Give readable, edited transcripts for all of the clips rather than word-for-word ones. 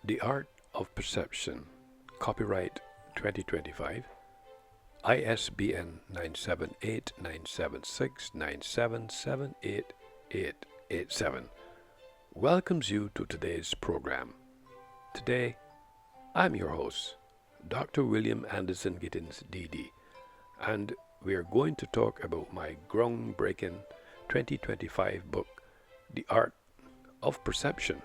The Art of Perception, copyright 2025, ISBN 978-976-9778887, welcomes you to today's program. Today, I'm your host, Dr. William Anderson Gittins, DD, and we're going to talk about my groundbreaking 2025 book, The Art of Perception.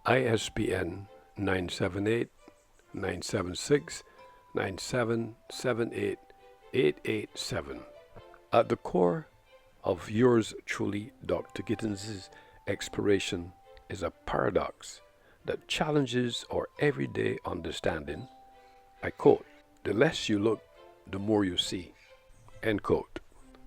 ISBN 978-976-9778887. At the core of yours truly, Dr. Gittins' exploration is a paradox that challenges our everyday understanding. I quote, "The less you look, the more you see." End quote.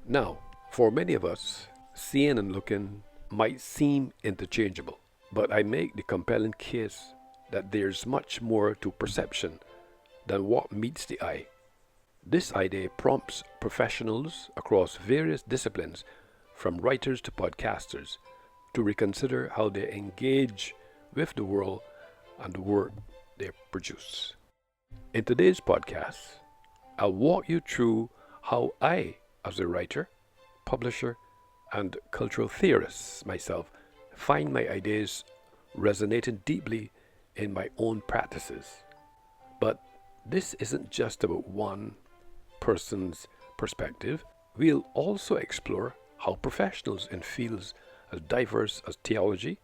Now, for many of us, seeing and looking might seem interchangeable, but I make the compelling case that there's much more to perception than what meets the eye. This idea prompts professionals across various disciplines, from writers to podcasters, to reconsider how they engage with the world and the work they produce. In today's podcast, I'll walk you through how I, as a writer, publisher, and cultural theorist myself, find my ideas resonating deeply in my own practices. But this isn't just about one person's perspective. We'll also explore how professionals in fields as diverse as theology,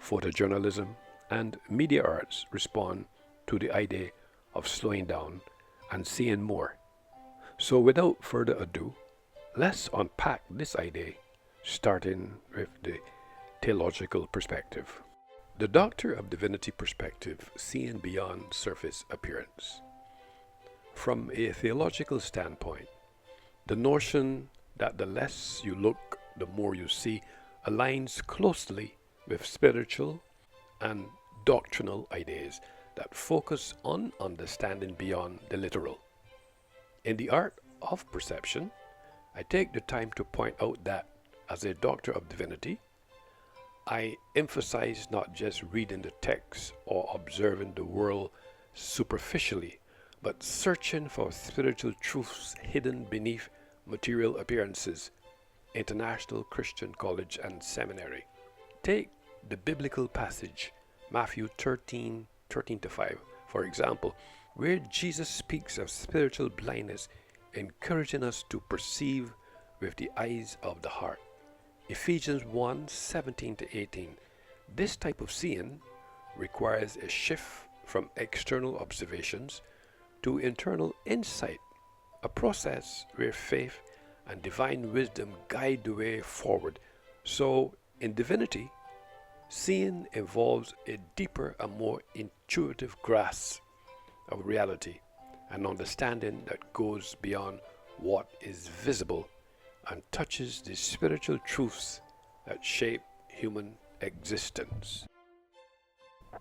photojournalism, and media arts respond to the idea of slowing down and seeing more. So without further ado, let's unpack this idea, starting with the theological perspective. The Doctor of Divinity perspective, seeing beyond surface appearance. From a theological standpoint, the notion that the less you look, the more you see aligns closely with spiritual and doctrinal ideas that focus on understanding beyond the literal. In The Art of Perception, I take the time to point out that, as a Doctor of Divinity, I emphasize not just reading the text or observing the world superficially, but searching for spiritual truths hidden beneath material appearances. International Christian College and Seminary. Take the biblical passage, Matthew 13:13-5, for example, where Jesus speaks of spiritual blindness, encouraging us to perceive with the eyes of the heart. Ephesians 1:17-18. This type of seeing requires a shift from external observations to internal insight, a process where faith and divine wisdom guide the way forward. So, in divinity, seeing involves a deeper and more intuitive grasp of reality, an understanding that goes beyond what is visible and touches the spiritual truths that shape human existence.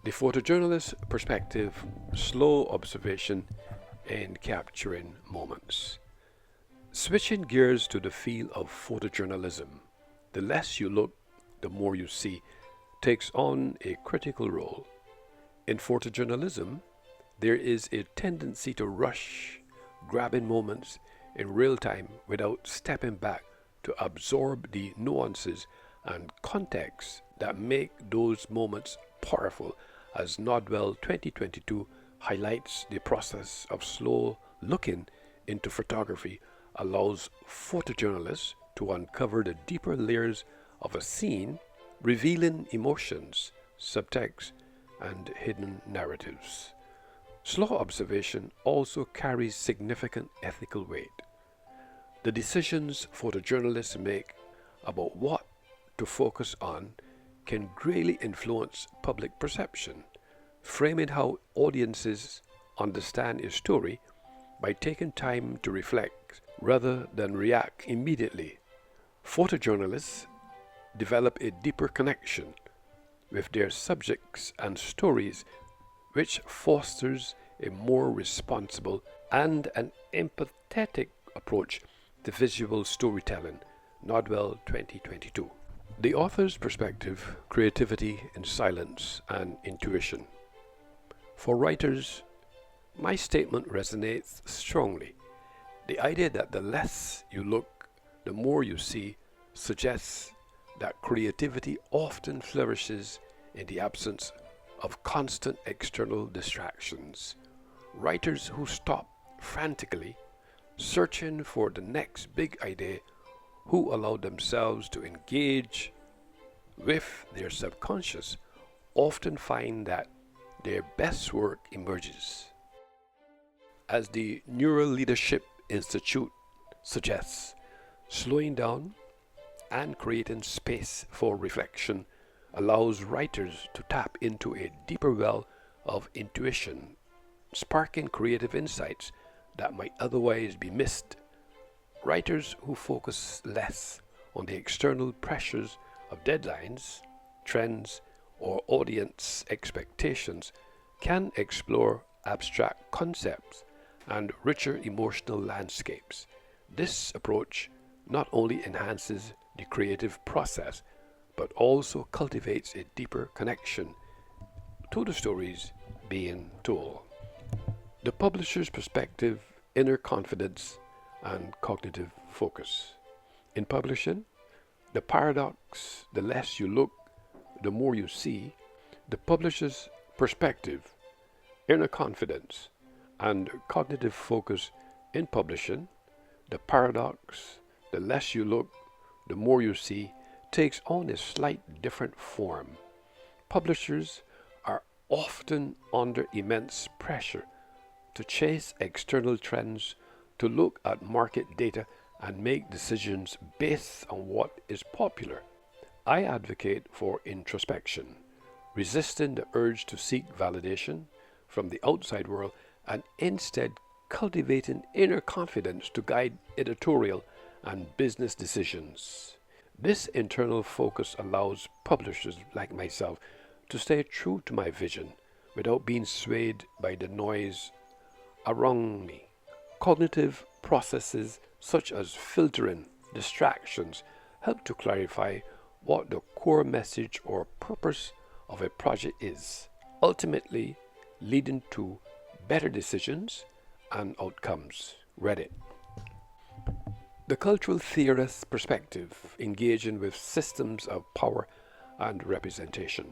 The photojournalist perspective, slow observation in capturing moments. Switching gears to the field of photojournalism, the less you look, the more you see, takes on a critical role. In photojournalism, there is a tendency to rush, grabbing moments in real time without stepping back to absorb the nuances and context that make those moments powerful, as Nodwell 2022 highlights. The process of slow looking into photography allows photojournalists to uncover the deeper layers of a scene, revealing emotions, subtext, and hidden narratives. Slow observation also carries significant ethical weight. The decisions photojournalists make about what to focus on can greatly influence public perception, framing how audiences understand a story by taking time to reflect rather than react immediately. Photojournalists develop a deeper connection with their subjects and stories, which fosters a more responsible and an empathetic approach to visual storytelling. Nodwell 2022. The author's perspective, creativity in silence and intuition. For writers, my statement resonates strongly. The idea that the less you look, the more you see suggests that creativity often flourishes in the absence of constant external distractions. Writers who stop frantically searching for the next big idea, who allow themselves to engage with their subconscious, often find that their best work emerges. As the Neural Leadership Institute suggests, slowing down and creating space for reflection allows writers to tap into a deeper well of intuition, sparking creative insights that might otherwise be missed. Writers who focus less on the external pressures of deadlines, trends, or audience expectations can explore abstract concepts and richer emotional landscapes. This approach not only enhances the creative process, but also cultivates a deeper connection to the stories being told. The publisher's perspective, inner confidence, and cognitive focus. In publishing, the paradox, the less you look, the more you see, the publisher's perspective, inner confidence, and cognitive focus in publishing, the paradox, the less you look, the more you see, takes on a slight different form. Publishers are often under immense pressure to chase external trends, to look at market data and make decisions based on what is popular. I advocate for introspection, resisting the urge to seek validation from the outside world and instead cultivating inner confidence to guide editorial and business decisions. This internal focus allows publishers like myself to stay true to my vision without being swayed by the noise around me. Cognitive processes such as filtering distractions help to clarify what the core message or purpose of a project is, ultimately leading to better decisions and outcomes. Reddit. The cultural theorist's perspective, engaging with systems of power and representation.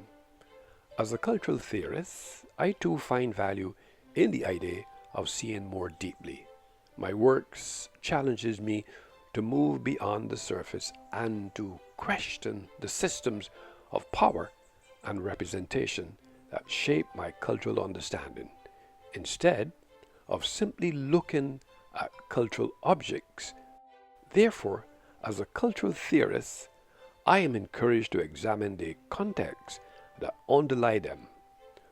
As a cultural theorist, I too find value in the idea of seeing more deeply. My works challenges me to move beyond the surface and to question the systems of power and representation that shape my cultural understanding. Instead of simply looking at cultural objects, therefore, as a cultural theorist, I am encouraged to examine the contexts that underlie them,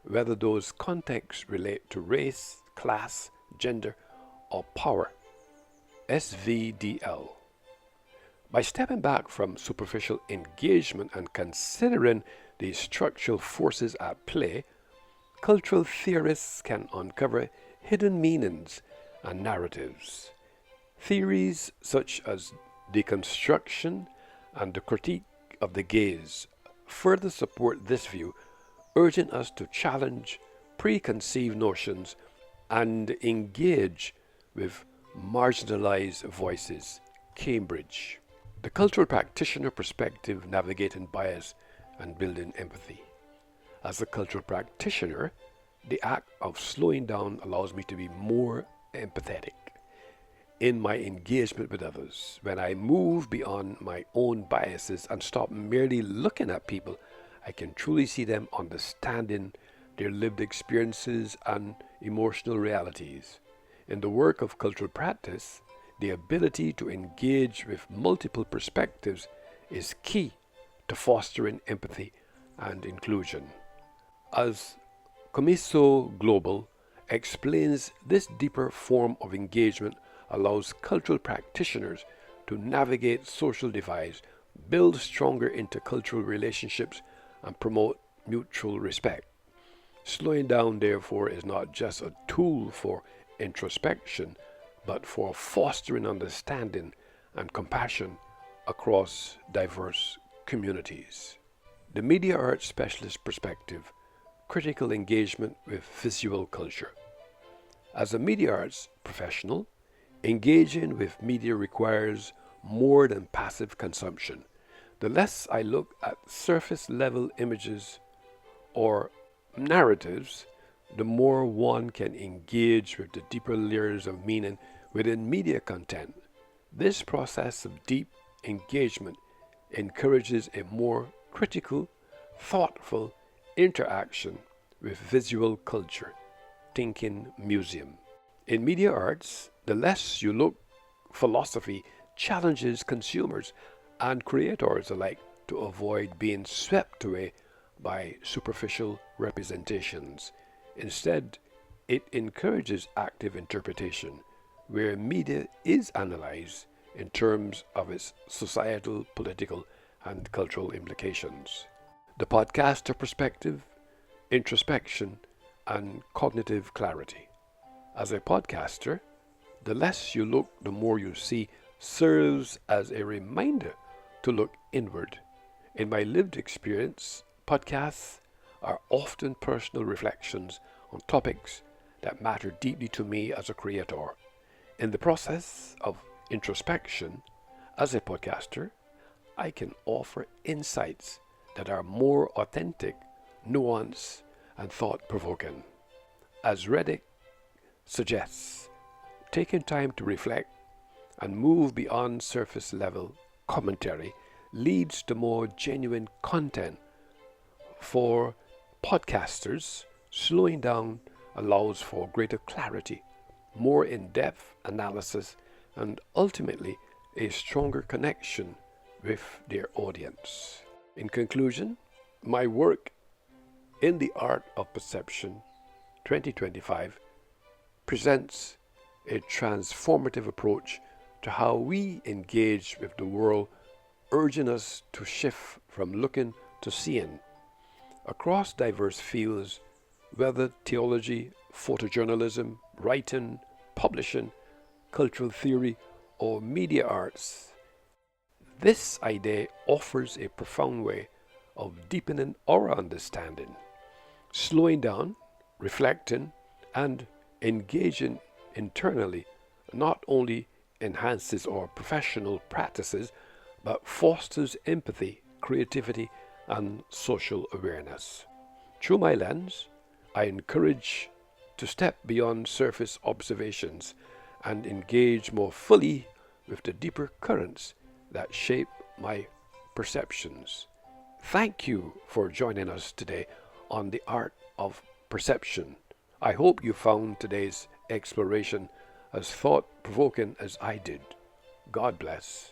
whether those contexts relate to race, class, gender, or power. SVDL. By stepping back from superficial engagement and considering the structural forces at play, cultural theorists can uncover hidden meanings and narratives. Theories such as deconstruction and the critique of the gaze further support this view, urging us to challenge preconceived notions and engage with marginalized voices. Cambridge. The cultural practitioner perspective, navigating bias and building empathy. As a cultural practitioner, the act of slowing down allows me to be more empathetic in my engagement with others. When I move beyond my own biases and stop merely looking at people, I can truly see them, understanding their lived experiences and emotional realities. In the work of cultural practice, the ability to engage with multiple perspectives is key to fostering empathy and inclusion. As Comiso Global explains, this deeper form of engagement allows cultural practitioners to navigate social divides, build stronger intercultural relationships, and promote mutual respect. Slowing down, therefore, is not just a tool for introspection, but for fostering understanding and compassion across diverse communities. The media arts specialist perspective, critical engagement with visual culture. As a media arts professional, engaging with media requires more than passive consumption. The less I look at surface level images or narratives, the more one can engage with the deeper layers of meaning within media content. This process of deep engagement encourages a more critical, thoughtful interaction with visual culture, thinking museum. In media arts, the less you look, philosophy challenges consumers and creators alike to avoid being swept away by superficial representations. Instead, it encourages active interpretation, where media is analyzed in terms of its societal, political, and cultural implications. The podcaster perspective, introspection, and cognitive clarity. As a podcaster, the less you look, the more you see serves as a reminder to look inward. In my lived experience, podcasts are often personal reflections on topics that matter deeply to me as a creator. In the process of introspection, as a podcaster, I can offer insights that are more authentic, nuanced, and thought-provoking. As Reddick suggests, taking time to reflect and move beyond surface level commentary leads to more genuine content. For podcasters, slowing down allows for greater clarity, more in-depth analysis, and ultimately a stronger connection with their audience. In conclusion, my work in the Art of Perception 2025 presents a transformative approach to how we engage with the world, urging us to shift from looking to seeing. Across diverse fields, whether theology, photojournalism, writing, publishing, cultural theory, or media arts, this idea offers a profound way of deepening our understanding. Slowing down, reflecting, and engaging internally not only enhances our professional practices, but fosters empathy, creativity, and social awareness. Through my lens, I encourage to step beyond surface observations and engage more fully with the deeper currents that shape my perceptions. Thank you for joining us today on the Art of Perception. I hope you found today's exploration as thought-provoking as I did. God bless.